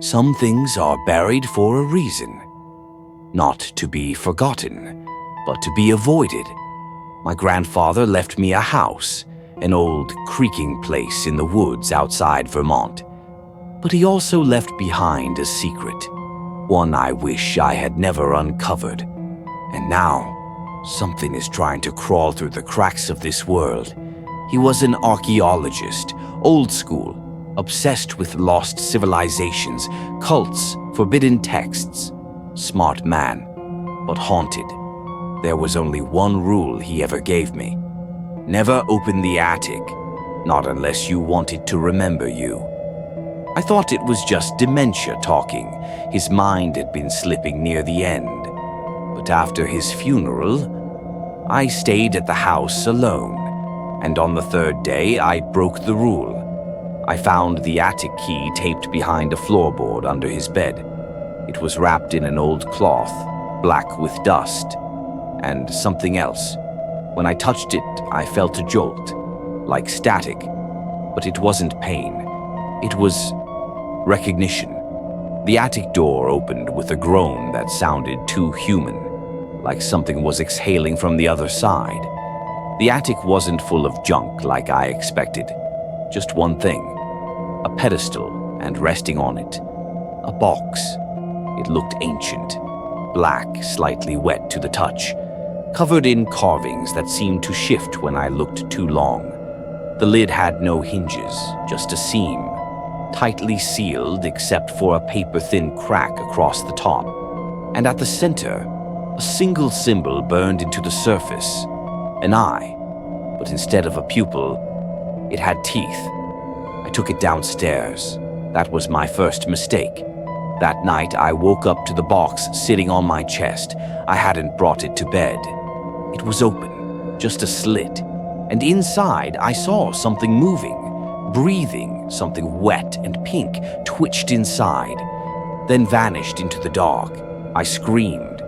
Some things are buried for a reason. Not to be forgotten, but to be avoided. My grandfather left me a house, an old creaking place in the woods outside Vermont. But he also left behind a secret, one I wish I had never uncovered. And now, something is trying to crawl through the cracks of this world. He was an archaeologist, old school, obsessed with lost civilizations, cults, forbidden texts. Smart man, but haunted. There was only one rule he ever gave me. Never open the attic, not unless you wanted to remember you. I thought it was just dementia talking. His mind had been slipping near the end. But after his funeral, I stayed at the house alone. And on the third day, I broke the rule. I found the attic key taped behind a floorboard under his bed. It was wrapped in an old cloth, black with dust, and something else. When I touched it, I felt a jolt, like static, but it wasn't pain. It was recognition. The attic door opened with a groan that sounded too human, like something was exhaling from the other side. The attic wasn't full of junk like I expected. Just one thing, a pedestal, and resting on it, a box. It looked ancient, black, slightly wet to the touch, covered in carvings that seemed to shift when I looked too long. The lid had no hinges, just a seam, tightly sealed except for a paper-thin crack across the top. And at the center, a single symbol burned into the surface, an eye, but instead of a pupil, it had teeth. I took it downstairs. That was my first mistake. That night, I woke up to the box sitting on my chest. I hadn't brought it to bed. It was open, just a slit, and inside I saw something moving, breathing, something wet and pink twitched inside, then vanished into the dark. I screamed.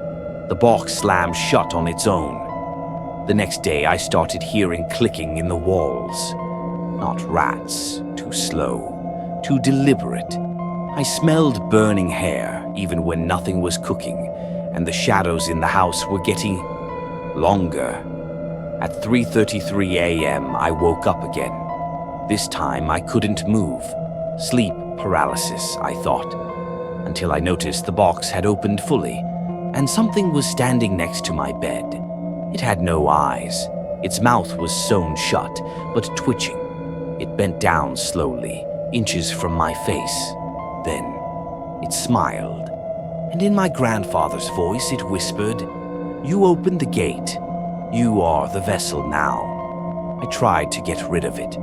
The box slammed shut on its own. The next day, I started hearing clicking in the walls. Not rats, too slow, too deliberate. I smelled burning hair even when nothing was cooking, and the shadows in the house were getting longer. At 3:33 a.m., I woke up again. This time I couldn't move. Sleep paralysis, I thought, until I noticed the box had opened fully, and something was standing next to my bed. It had no eyes. Its mouth was sewn shut, but twitching. It bent down slowly, inches from my face. Then, it smiled, and in my grandfather's voice it whispered, "You opened the gate. You are the vessel now." I tried to get rid of it,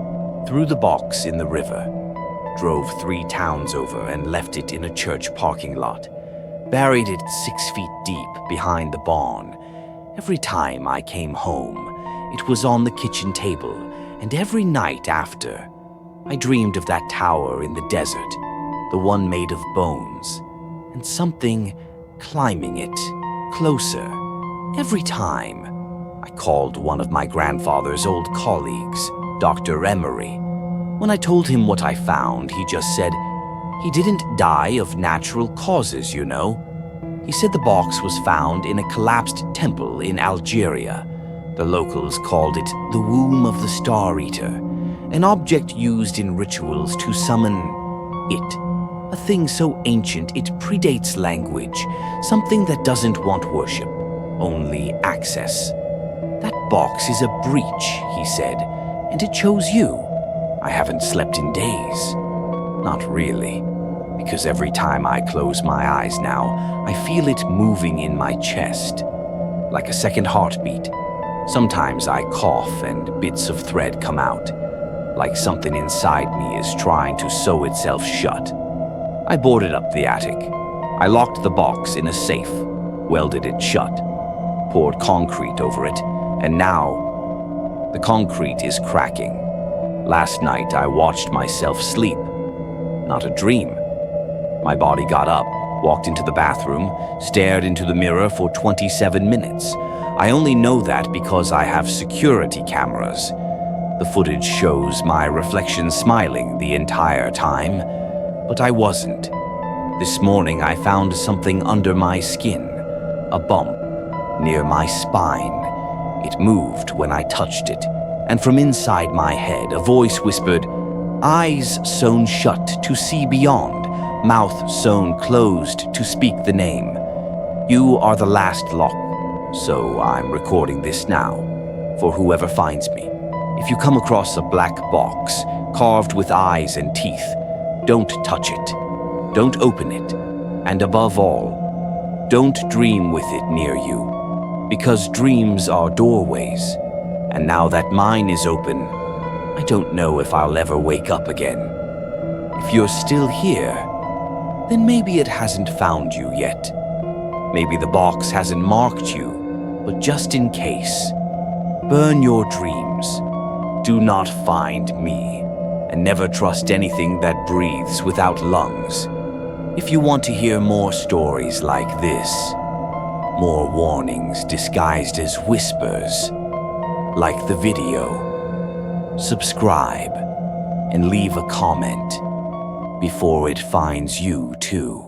threw the box in the river, drove 3 towns over and left it in a church parking lot, buried it 6 feet deep behind the barn. Every time I came home, it was on the kitchen table, and every night after, I dreamed of that tower in the desert, the one made of bones, and something climbing it, closer. Every time, I called one of my grandfather's old colleagues, Dr. Emery. When I told him what I found, he just said, "He didn't die of natural causes, you know." He said the box was found in a collapsed temple in Algeria. The locals called it the Womb of the Star Eater, an object used in rituals to summon it. A thing so ancient it predates language, something that doesn't want worship, only access. "That box is a breach," he said, "and it chose you." I haven't slept in days. Not really, because every time I close my eyes now, I feel it moving in my chest, like a second heartbeat. Sometimes I cough and bits of thread come out, like something inside me is trying to sew itself shut. I boarded up the attic. I locked the box in a safe, welded it shut, poured concrete over it, and now the concrete is cracking. Last night I watched myself sleep. Not a dream. My body got up, walked into the bathroom, stared into the mirror for 27 minutes. I only know that because I have security cameras. The footage shows my reflection smiling the entire time, but I wasn't. This morning I found something under my skin, a bump near my spine. It moved when I touched it, and from inside my head a voice whispered, "Eyes sewn shut to see beyond, mouth sewn closed to speak the name. You are the last lock, so I'm recording this now, for whoever finds me. If you come across a black box carved with eyes and teeth, don't touch it, don't open it, and above all, don't dream with it near you, because dreams are doorways, and now that mine is open, I don't know if I'll ever wake up again. If you're still here, then maybe it hasn't found you yet. Maybe the box hasn't marked you, but just in case, burn your dreams. Do not find me, and never trust anything that breathes without lungs. If you want to hear more stories like this, more warnings disguised as whispers, like the video, subscribe and leave a comment before it finds you too.